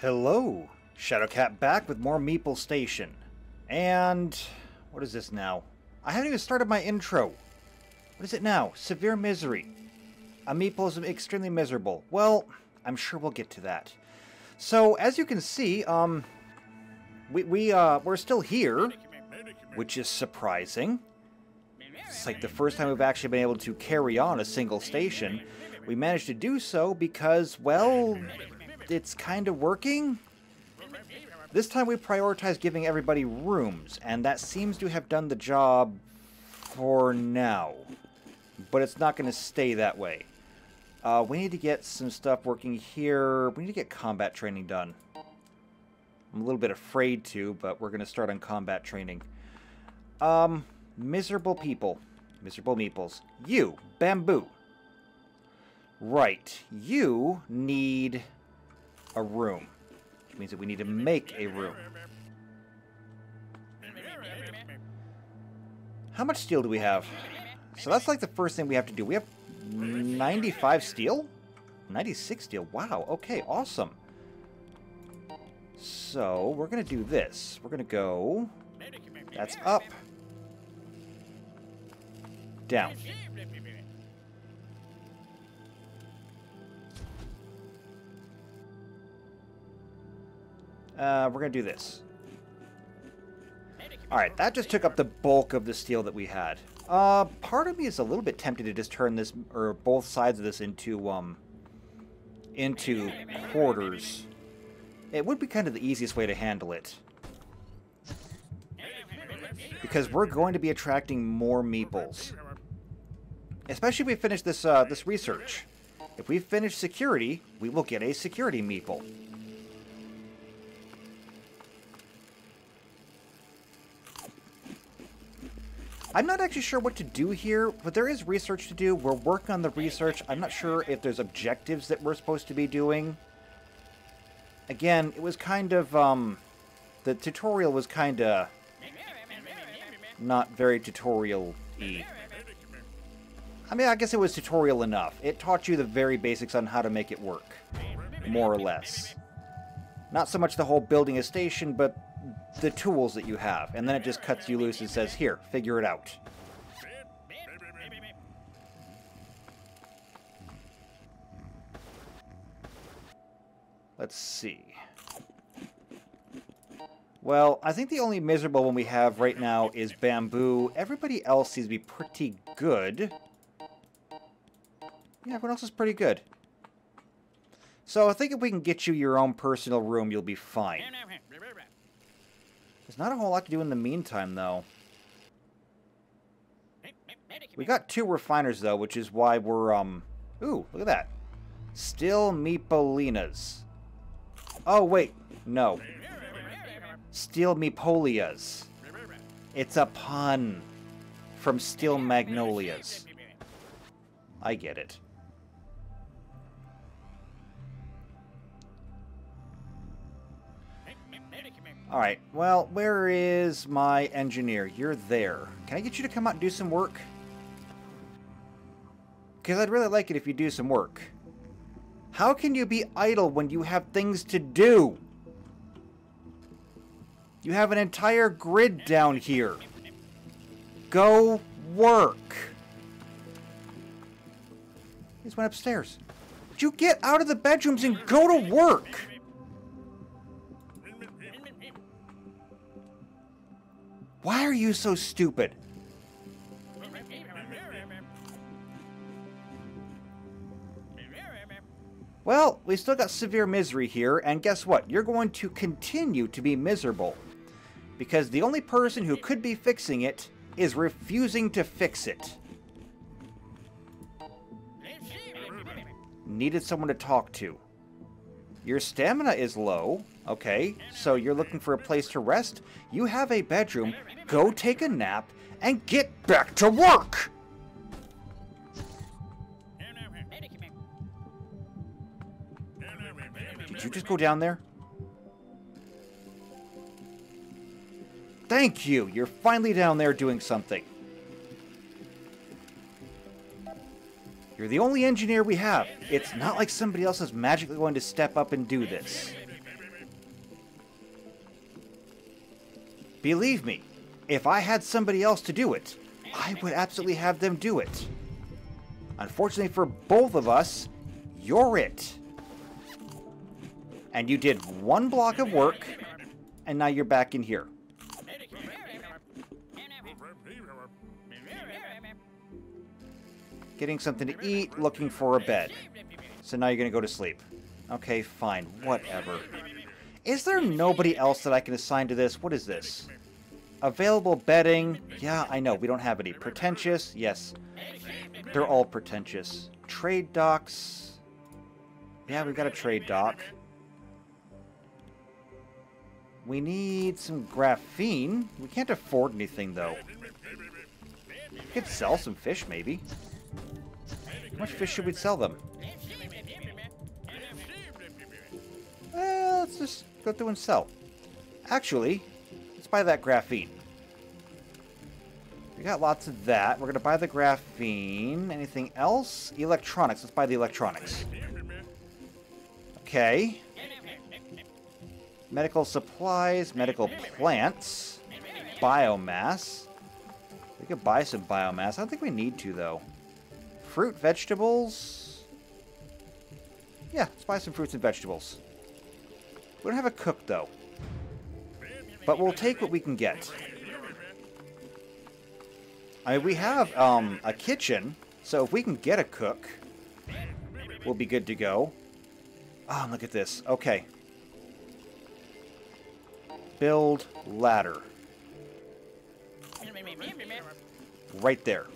Hello! Shadowcat back with more Meeple Station. And... what is this now? I haven't even started my intro. What is it now? Severe misery. A Meeple is extremely miserable. Well, I'm sure we'll get to that. So, as you can see, we're still here, which is surprising. It's like the first time we've actually been able to carry on a single station. We managed to do so because, well, it's kind of working. This time we prioritized giving everybody rooms, and that seems to have done the job for now. But it's not going to stay that way. We need to get some stuff working here. We need to get combat training done. I'm a little bit afraid to, but we're going to start on combat training. Miserable people. Miserable meeples. You, bamboo. Right. You need a room. Which means that we need to make a room. How much steel do we have? So that's like the first thing we have to do. We have 95 steel? 96 steel. Wow. Okay, awesome. So, we're going to do this. We're going to go... That's up. Down. We're going to do this. Alright, that just took up the bulk of the steel that we had. Part of me is a little bit tempted to just turn this, or both sides of this into quarters. It would be kind of the easiest way to handle it. Because we're going to be attracting more meeples. Especially if we finish this, this research. If we finish security, we will get a security meeple. I'm not actually sure what to do here, but there is research to do. We're working on the research. I'm not sure if there's objectives that we're supposed to be doing. Again, it was kind of, the tutorial was kind of not very tutorial-y. I mean, I guess it was tutorial enough. It taught you the very basics on how to make it work, more or less. Not so much the whole building a station, but the tools that you have. And then it just cuts you loose and says, here, figure it out. Let's see. Well, I think the only miserable one we have right now is bamboo. Everybody else seems to be pretty good. Yeah, everyone else is pretty good. So I think if we can get you your own personal room, you'll be fine. There's not a whole lot to do in the meantime, though. We got 2 refiners, though, which is why we're, Ooh, look at that. Still Meepolinas. Oh, wait. No. Steel Meepolias. It's a pun from Steel Magnolias. I get it. Alright, well, where is my engineer? You're there. Can I get you to come out and do some work? Because I'd really like it if you do some work. How can you be idle when you have things to do? You have an entire grid down here. Go work. He just went upstairs. Would you get out of the bedrooms and go to work? Why are you so stupid? Well, we still got severe misery here, and guess what? You're going to continue to be miserable. Because the only person who could be fixing it is refusing to fix it. Needed someone to talk to. Your stamina is low. Okay, so you're looking for a place to rest? You have a bedroom. Go take a nap and get back to work! Did you just go down there? Thank you! You're finally down there doing something. You're the only engineer we have. It's not like somebody else is magically going to step up and do this. Believe me, if I had somebody else to do it, I would absolutely have them do it. Unfortunately for both of us, you're it. And you did one block of work, and now you're back in here. Getting something to eat, looking for a bed. So now you're going to go to sleep. Okay, fine, whatever. Is there nobody else that I can assign to this? What is this? Available bedding. Yeah, I know, we don't have any. Pretentious. Yes. They're all pretentious. Trade docks. Yeah, we've got a trade dock. We need some graphene. We can't afford anything, though. We could sell some fish, maybe. How much fish should we sell them? Let's just go through and sell. Actually, let's buy that graphene. We got lots of that. We're going to buy the graphene. Anything else? Electronics. Let's buy the electronics. Okay. Medical supplies, medical plants, biomass. We could buy some biomass. I don't think we need to, though. Fruit, vegetables. Yeah, let's buy some fruits and vegetables. We don't have a cook, though. But we'll take what we can get. I mean, we have a kitchen, so if we can get a cook, we'll be good to go. Oh, look at this. Okay. Build ladder. Right there.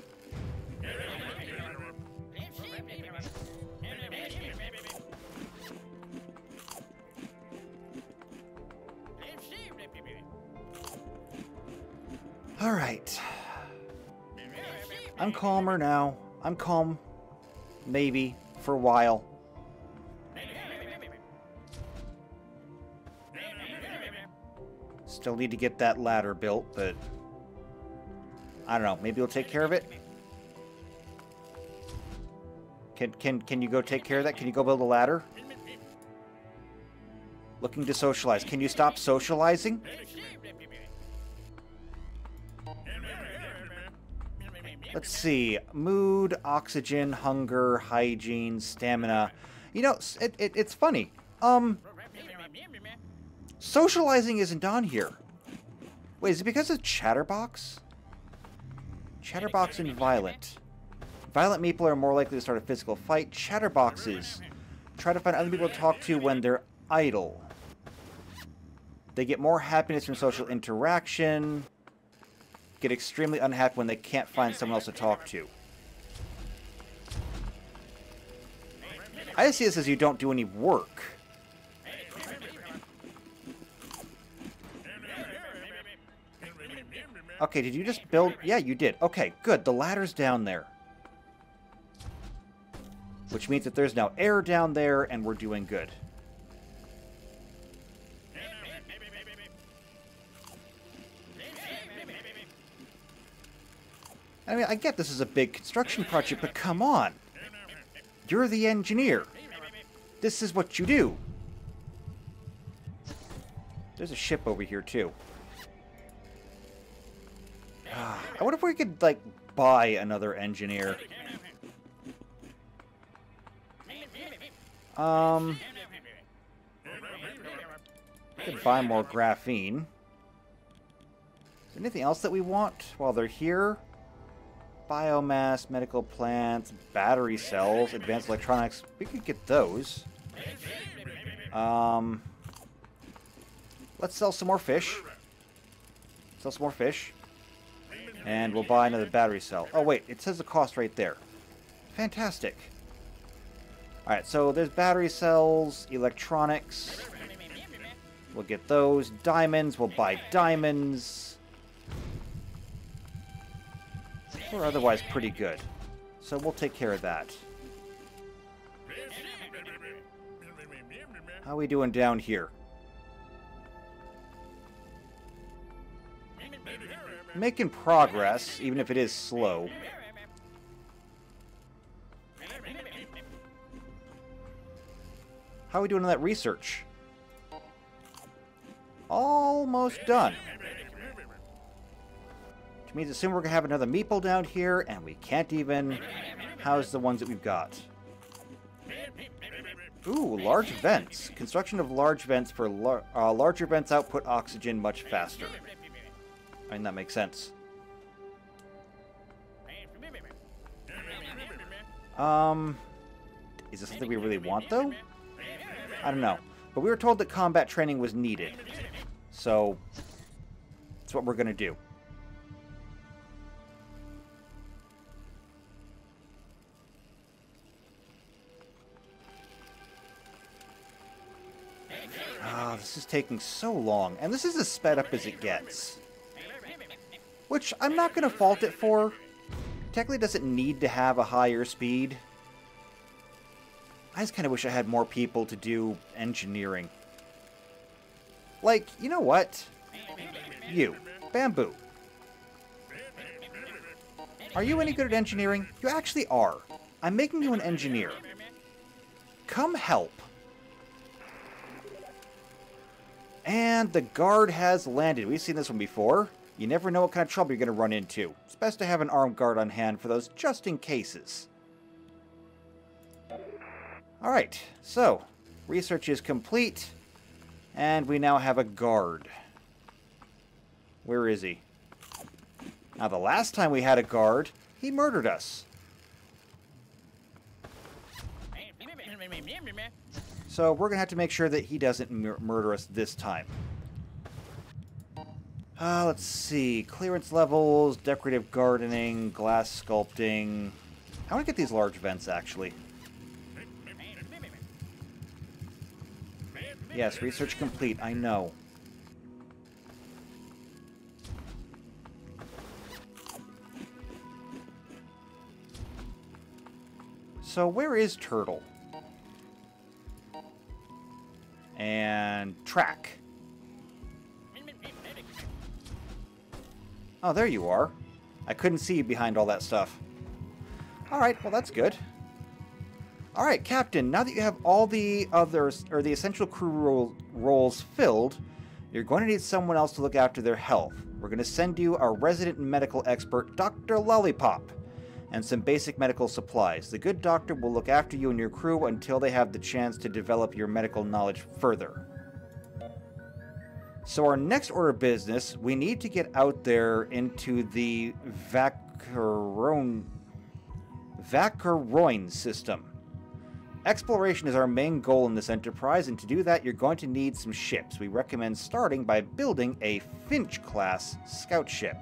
All right. I'm calmer now. I'm calm. Maybe. For a while. Still need to get that ladder built, but... I don't know. Maybe we'll take care of it? Can you go take care of that? Can you go build a ladder? Looking to socialize. Can you stop socializing? Let's see. Mood, oxygen, hunger, hygiene, stamina. You know, it's funny. Socializing isn't on here. Wait, is it because of Chatterbox? Chatterbox and Violent. Violent Meeple are more likely to start a physical fight. Chatterboxes try to find other people to talk to when they're idle. They get more happiness from social interaction. Get extremely unhappy when they can't find someone else to talk to. I just see this as you don't do any work. Okay, did you just build? Yeah, you did. Okay, good. The ladder's down there. Which means that there's now air down there, and we're doing good. I mean, I get this is a big construction project, but come on. You're the engineer. This is what you do. There's a ship over here, too. I wonder if we could, like, buy another engineer. We could buy more graphene. Is there anything else that we want while they're here? Biomass, medical plants, battery cells, advanced electronics. We could get those. Let's sell some more fish. Sell some more fish. And we'll buy another battery cell. Oh, wait. It says the cost right there. Fantastic. Alright, so there's battery cells, electronics. We'll get those. Diamonds. We'll buy diamonds. We're otherwise pretty good. So we'll take care of that. How are we doing down here? Making progress, even if it is slow. How are we doing on that research? Almost done. Which means soon we're going to have another Meeple down here, and we can't even house the ones that we've got. Ooh, large vents. Construction of large vents for larger vents output oxygen much faster. I mean, that makes sense. Is this something we really want, though? I don't know. But we were told that combat training was needed. So, that's what we're going to do. Ah, this is taking so long. And this is as sped up as it gets. Which I'm not going to fault it for. Technically doesn't need to have a higher speed. I just kind of wish I had more people to do engineering. Like, you know what? You. Bamboo. Are you any good at engineering? You actually are. I'm making you an engineer. Come help. And the guard has landed. We've seen this one before. You never know what kind of trouble you're going to run into. It's best to have an armed guard on hand for those just in cases. Alright, so research is complete. And we now have a guard. Where is he? Now, the last time we had a guard, he murdered us. So we're going to have to make sure that he doesn't murder us this time. Let's see. Clearance levels, decorative gardening, glass sculpting. I want to get these large vents, actually. Yes, research complete. I know. So where is Turtle? And track. Oh, there you are. I couldn't see you behind all that stuff. Alright, well that's good. Alright, Captain, now that you have all the others, or the essential crew roles filled, you're going to need someone else to look after their health. We're going to send you our resident medical expert, Dr. Lollipop, and some basic medical supplies. The good doctor will look after you and your crew until they have the chance to develop your medical knowledge further. So our next order of business, we need to get out there into the Vacaroin system. Exploration is our main goal in this enterprise, and to do that you're going to need some ships. We recommend starting by building a Finch-class scout ship.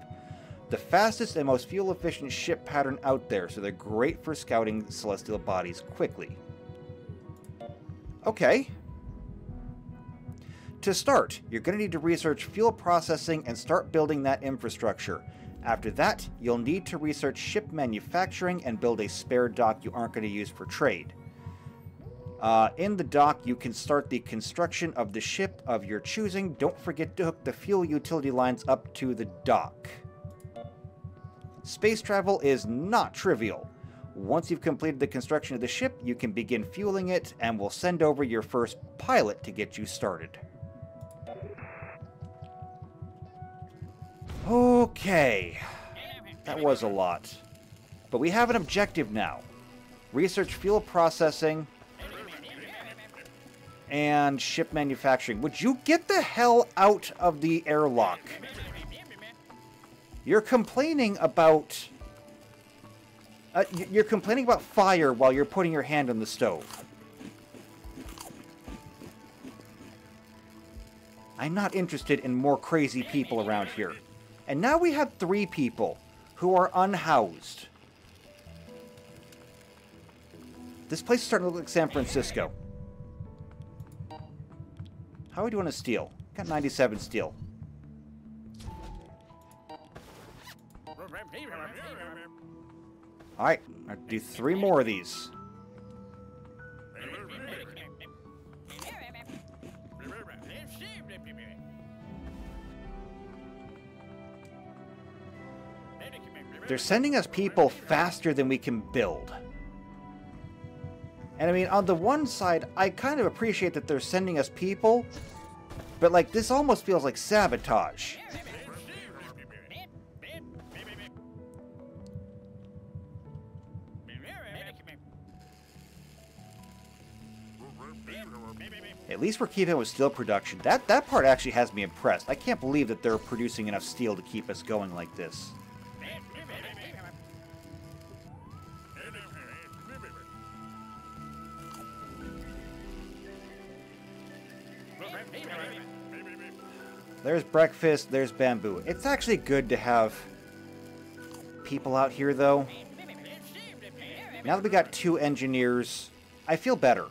The fastest and most fuel-efficient ship pattern out there, so they're great for scouting celestial bodies quickly. Okay. To start, you're going to need to research fuel processing and start building that infrastructure. After that, you'll need to research ship manufacturing and build a spare dock you aren't going to use for trade. In the dock, you can start the construction of the ship of your choosing. Don't forget to hook the fuel utility lines up to the dock. Space travel is not trivial. Once you've completed the construction of the ship, you can begin fueling it, and we'll send over your first pilot to get you started. Okay. That was a lot. But we have an objective now. Research fuel processing and ship manufacturing. Would you get the hell out of the airlock? You're complaining about... you're complaining about fire while you're putting your hand on the stove. I'm not interested in more crazy people around here. And now we have 3 people who are unhoused. This place is starting to look like San Francisco. How are we doing on steel? Got 97 steel. Alright, I'll do 3 more of these. They're sending us people faster than we can build. And I mean, on the one side, I kind of appreciate that they're sending us people, but like, this almost feels like sabotage. least we're keeping it with steel production. That part actually has me impressed. I can't believe that they're producing enough steel to keep us going like this. There's breakfast, there's bamboo. It's actually good to have people out here, though. Now that we got 2 engineers, I feel better.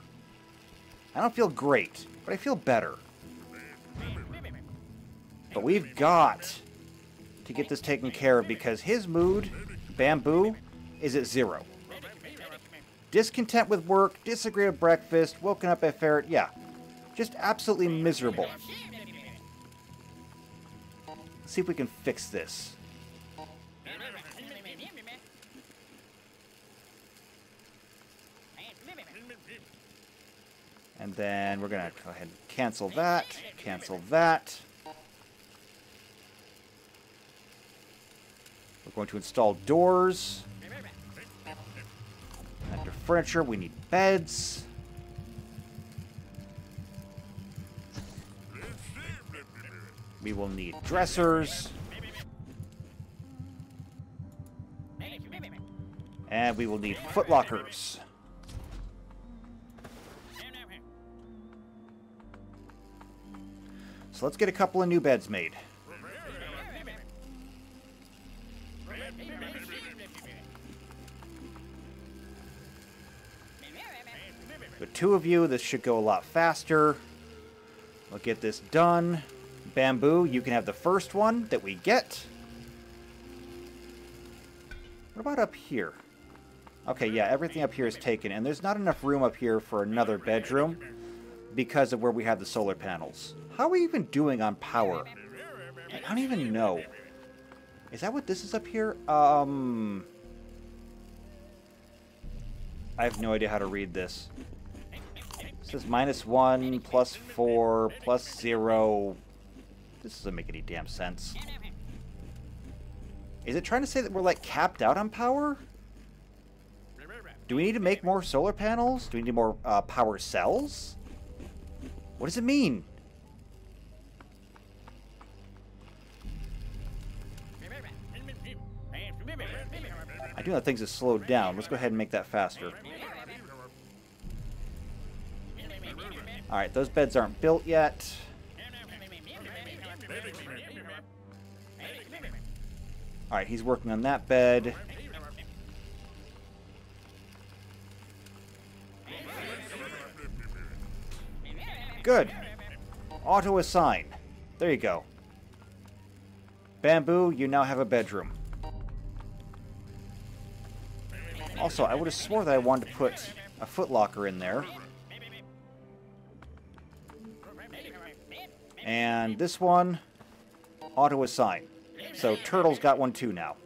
I don't feel great, but I feel better. But we've got to get this taken care of because his mood, bamboo, is at 0. Discontent with work, disagree with breakfast, woken up at ferret, yeah. Just absolutely miserable. Let's see if we can fix this. And then we're going to go ahead and cancel that, cancel that. We're going to install doors. After furniture, we need beds. We will need dressers. And we will need footlockers. So let's get a couple of new beds made. With 2 of you, this should go a lot faster. We'll get this done. Bamboo, you can have the first one that we get. What about up here? Okay, yeah, everything up here is taken, and there's not enough room up here for another bedroom because of where we have the solar panels. How are we even doing on power? I don't even know. Is that what this is up here? I have no idea how to read this. It says -1, +4, +0. This doesn't make any damn sense. Is it trying to say that we're, like, capped out on power? Do we need to make more solar panels? Do we need more power cells? What does it mean? I do know things have slowed down. Let's go ahead and make that faster. Alright, those beds aren't built yet. Alright, he's working on that bed. Good. Auto assign. There you go. Bamboo, you now have a bedroom. Also, I would have swore that I wanted to put a footlocker in there. And this one, auto assign. So Turtle's got one too now.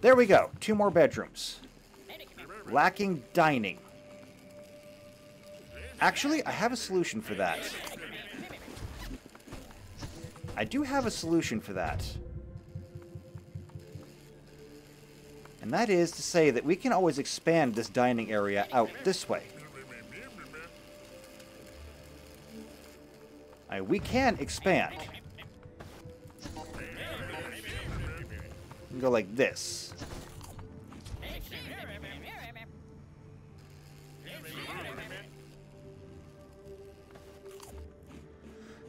There we go. 2 more bedrooms. Lacking dining. Actually, I have a solution for that. I do have a solution for that. And that is to say that we can always expand this dining area out this way. We can expand. We can go like this.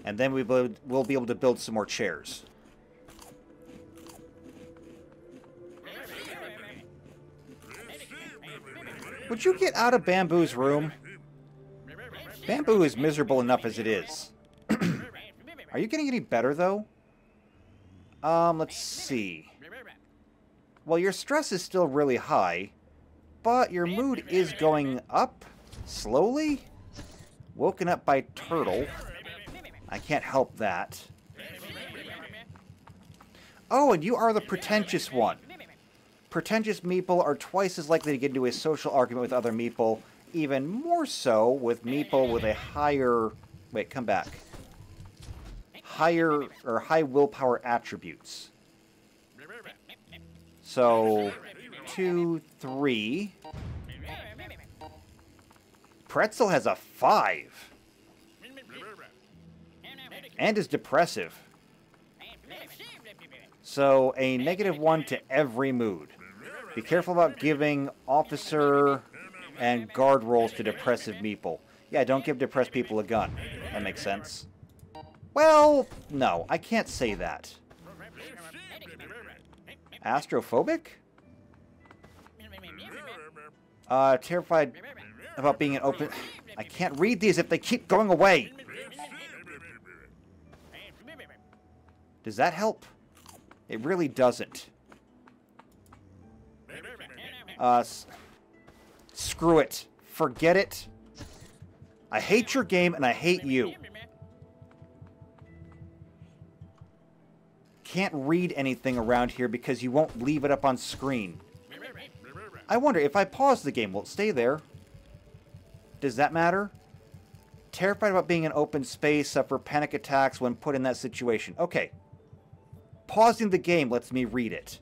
And then we'll be able to build some more chairs. Would you get out of Bamboo's room? Bamboo is miserable enough as it is. Are you getting any better, though? Let's see. Well, your stress is still really high, but your mood is going up slowly. Woken up by Turtle. I can't help that. Oh, and you are the pretentious one. Pretentious Meeple are twice as likely to get into a social argument with other Meeple, even more so with Meeple with a higher... Wait, come back. Higher, or high willpower attributes. So, 2, 3... Pretzel has a 5. And is depressive. So, a -1 to every mood. Be careful about giving officer and guard roles to depressive Meeple. Yeah, don't give depressed people a gun. That makes sense. Well, no, I can't say that. Astrophobic? Terrified about being an open... I can't read these if they keep going away. Does that help? It really doesn't. Screw it. Forget it. I hate your game and I hate you. Can't read anything around here because you won't leave it up on screen. I wonder, if I pause the game, will it stay there? Does that matter? Terrified about being in open space, suffer panic attacks when put in that situation. Okay. Pausing the game lets me read it.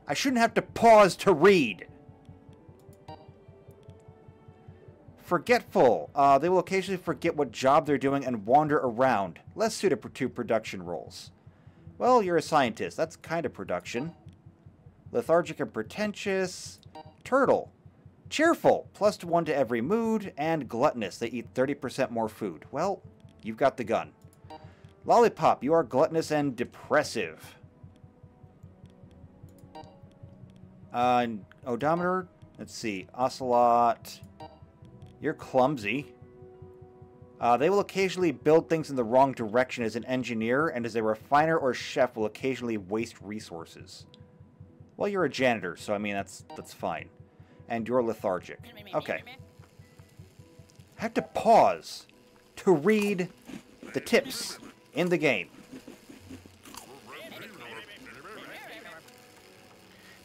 I shouldn't have to pause to read. Forgetful. They will occasionally forget what job they're doing and wander around. Less suited to production roles. Well, you're a scientist. That's kind of production. Lethargic and pretentious. Turtle. Cheerful. +1 to every mood. And gluttonous. They eat 30% more food. Well, you've got the gun. Lollipop. You are gluttonous and depressive. Odometer. Let's see. Ocelot. You're clumsy. They will occasionally build things in the wrong direction as an engineer, and as a refiner or chef will occasionally waste resources. Well, you're a janitor, so I mean, that's fine. And you're lethargic. Okay. I have to pause to read the tips in the game.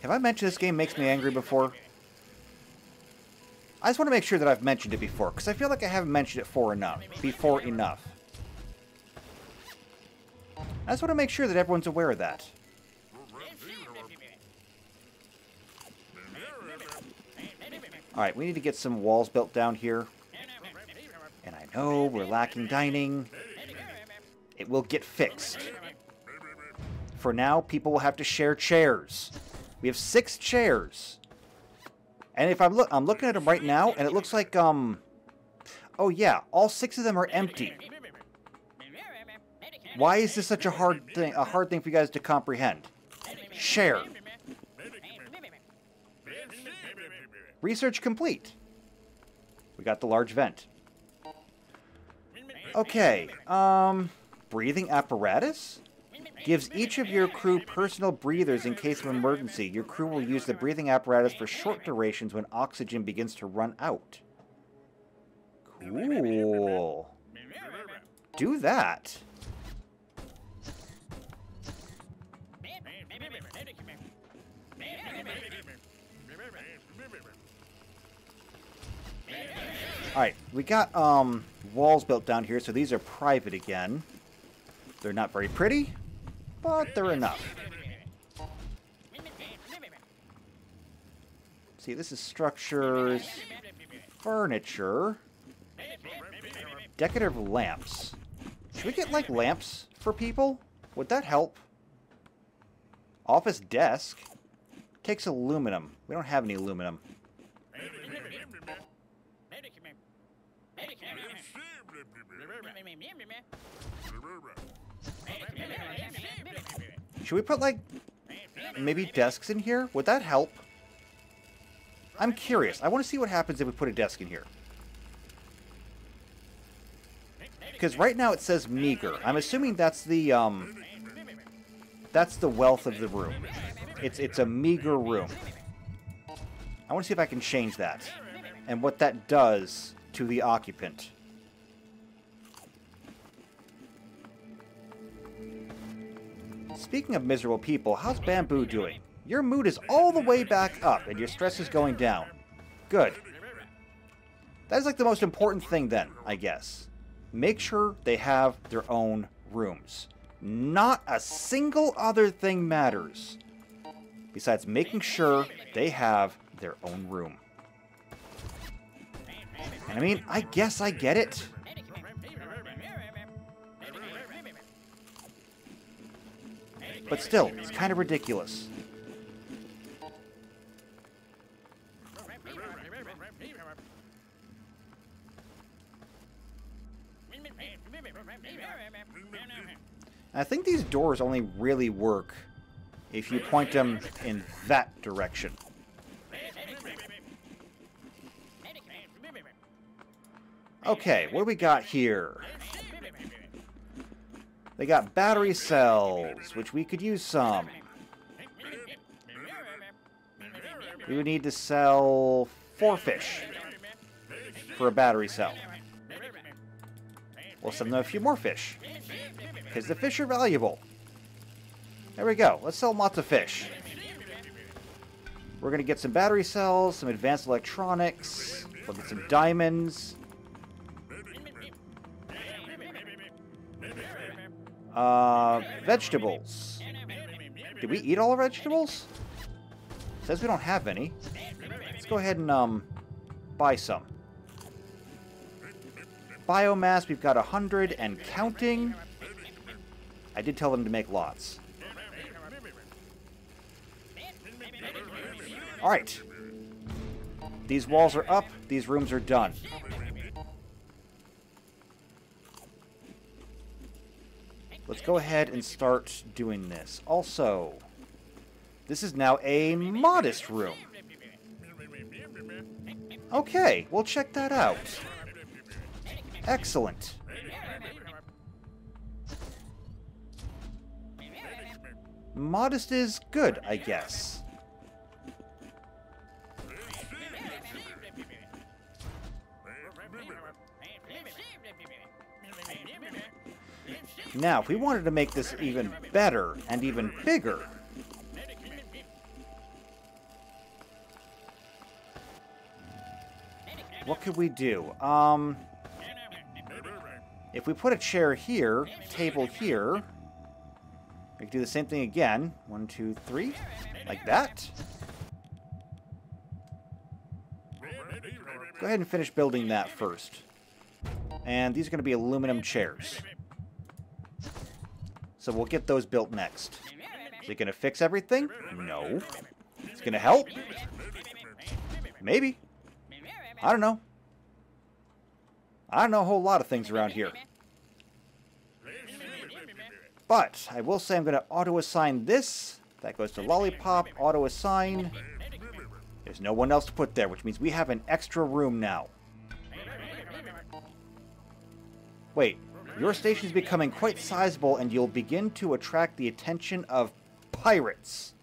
Have I mentioned this game makes me angry before? I just want to make sure that I've mentioned it before, because I feel like I haven't mentioned it before enough. I just want to make sure that everyone's aware of that. Alright, we need to get some walls built down here. And I know we're lacking dining. It will get fixed. For now, people will have to share chairs. We have 6 chairs. And if I'm looking at them right now, and it looks like, oh yeah, all 6 of them are empty. Why is this such a hard thing for you guys to comprehend? Share. Research complete. We got the large vent. Okay, breathing apparatus? Gives each of your crew personal breathers in case of emergency. Your crew will use the breathing apparatus for short durations when oxygen begins to run out. Cool. Do that. Alright, we got walls built down here, so these are private again. They're not very pretty, but they're enough. See, this is structures, furniture, decorative lamps. Should we get, like, lamps for people? Would that help? Office desk. Takes aluminum. We don't have any aluminum. Should we put, like, maybe desks in here? Would that help? I'm curious. I want to see what happens if we put a desk in here. Because right now it says meager. I'm assuming that's the wealth of the room. It's a meager room. I want to see if I can change that. And what that does to the occupant. Speaking of miserable people, how's Bamboo doing? Your mood is all the way back up, and your stress is going down. Good. That is like the most important thing then, I guess. Make sure they have their own rooms. Not a single other thing matters. Besides making sure they have their own room. And I mean, I guess I get it. But still, it's kind of ridiculous. I think these doors only really work if you point them in that direction. Okay, what do we got here? They got battery cells, which we could use some. We would need to sell 4 fish for a battery cell. We'll sell them a few more fish, because the fish are valuable. There we go. Let's sell lots of fish. We're going to get some battery cells, some advanced electronics. We'll get some diamonds. Vegetables. Did we eat all our vegetables? It says we don't have any. Let's go ahead and buy some. Biomass, we've got 100 and counting. I did tell them to make lots. Alright. These walls are up. These rooms are done. Let's go ahead and start doing this. Also, this is now a modest room. Okay, we'll check that out. Excellent. Modest is good, I guess. Now, if we wanted to make this even better and even bigger, what could we do? If we put a chair here, table here, we can do the same thing again. 1, 2, 3, like that. Go ahead and finish building that first. And these are going to be aluminum chairs. So we'll get those built next. Is it going to fix everything? No. It's going to help? Maybe. I don't know. I don't know a whole lot of things around here. But I will say I'm going to auto-assign this. That goes to Lollipop. Auto-assign. There's no one else to put there, which means we have an extra room now. Wait. Your station is becoming quite sizable, and you'll begin to attract the attention of pirates.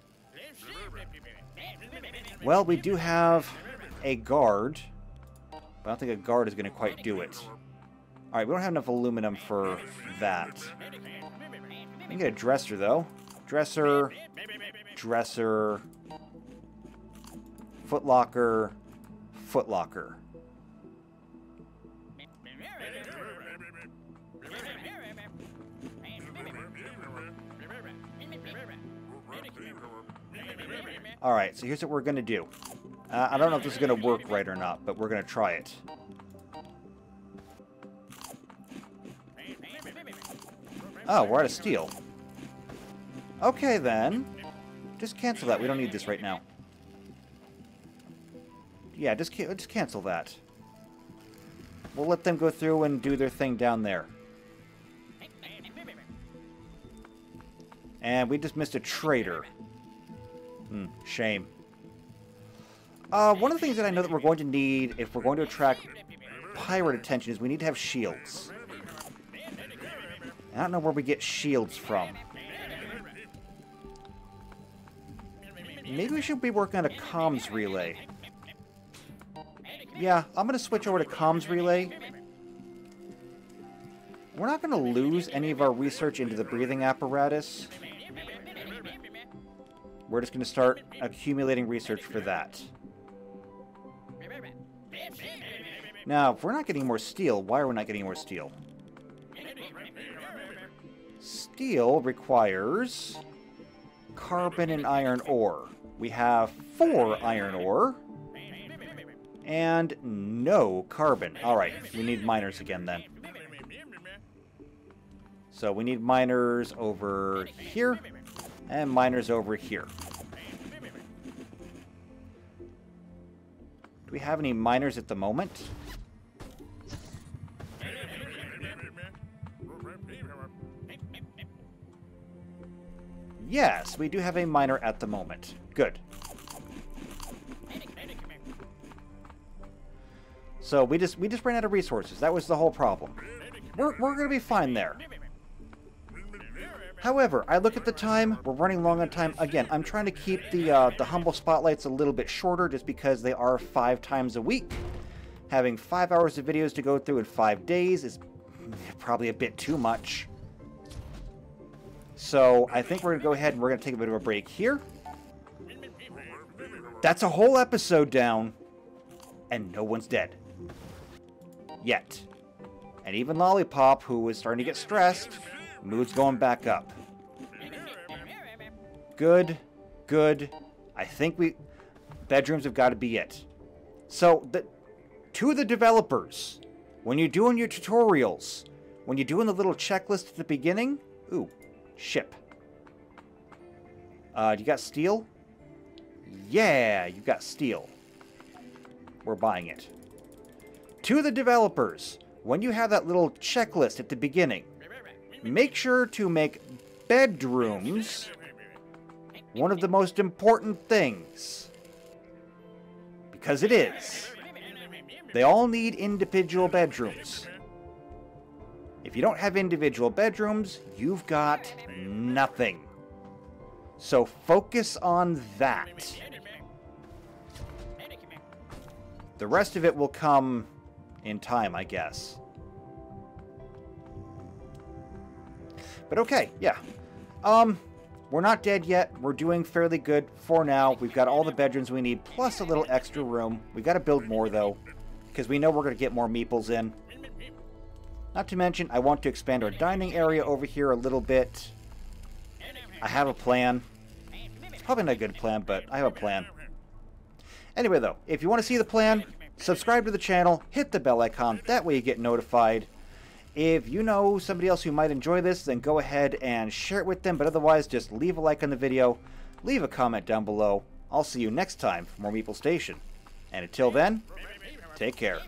Well, we do have a guard, but I don't think a guard is going to quite do it. Alright, we don't have enough aluminum for that. We can get a dresser, though. Dresser, dresser, footlocker, footlocker. Alright, so here's what we're going to do. I don't know if this is going to work right or not, but we're going to try it. Oh, we're out of steel. Okay, then. Just cancel that. We don't need this right now. Yeah, just cancel that. We'll let them go through and do their thing down there. And we just missed a trader. Shame. One of the things that I know that we're going to need if we're going to attract pirate attention is we need to have shields. I don't know where we get shields from. Maybe we should be working on a comms relay. Yeah, I'm going to switch over to comms relay. We're not going to lose any of our research into the breathing apparatus. We're just going to start accumulating research for that. Now, if we're not getting more steel, why are we not getting more steel? Steel requires carbon and iron ore. We have 4 iron ore. And no carbon. Alright, we need miners again then. So we need miners over here, and miners over here. Do we have any miners at the moment? Yes, we do have a miner at the moment. Good. So we just ran out of resources. That was the whole problem. We're gonna be fine there. However, I look at the time. We're running long on time. Again, I'm trying to keep the humble spotlights a little bit shorter, just because they are 5 times a week. Having 5 hours of videos to go through in 5 days is probably a bit too much. So I think we're gonna go ahead and we're gonna take a bit of a break here. That's a whole episode down, and no one's dead. Yet. And even Lollipop, who was starting to get stressed, mood's going back up. Good. Good. I think bedrooms have got to be it. So, to the developers, when you're doing your tutorials, when you're doing the little checklist at the beginning, ooh, ship. You got steel? Yeah, you got steel. We're buying it. To the developers, when you have that little checklist at the beginning, make sure to make bedrooms one of the most important things. Because it is. They all need individual bedrooms. If you don't have individual bedrooms, you've got nothing. So focus on that. The rest of it will come in time, I guess. But okay, yeah. We're not dead yet. We're doing fairly good for now. We've got all the bedrooms we need, plus a little extra room. We got to build more, though, because we know we're going to get more meeples in. Not to mention, I want to expand our dining area over here a little bit. I have a plan. It's probably not a good plan, but I have a plan. Anyway, though, if you want to see the plan, subscribe to the channel, hit the bell icon. That way you get notified. If you know somebody else who might enjoy this, then go ahead and share it with them. But otherwise, just leave a like on the video, leave a comment down below. I'll see you next time for more Meeple Station. And until then, take care.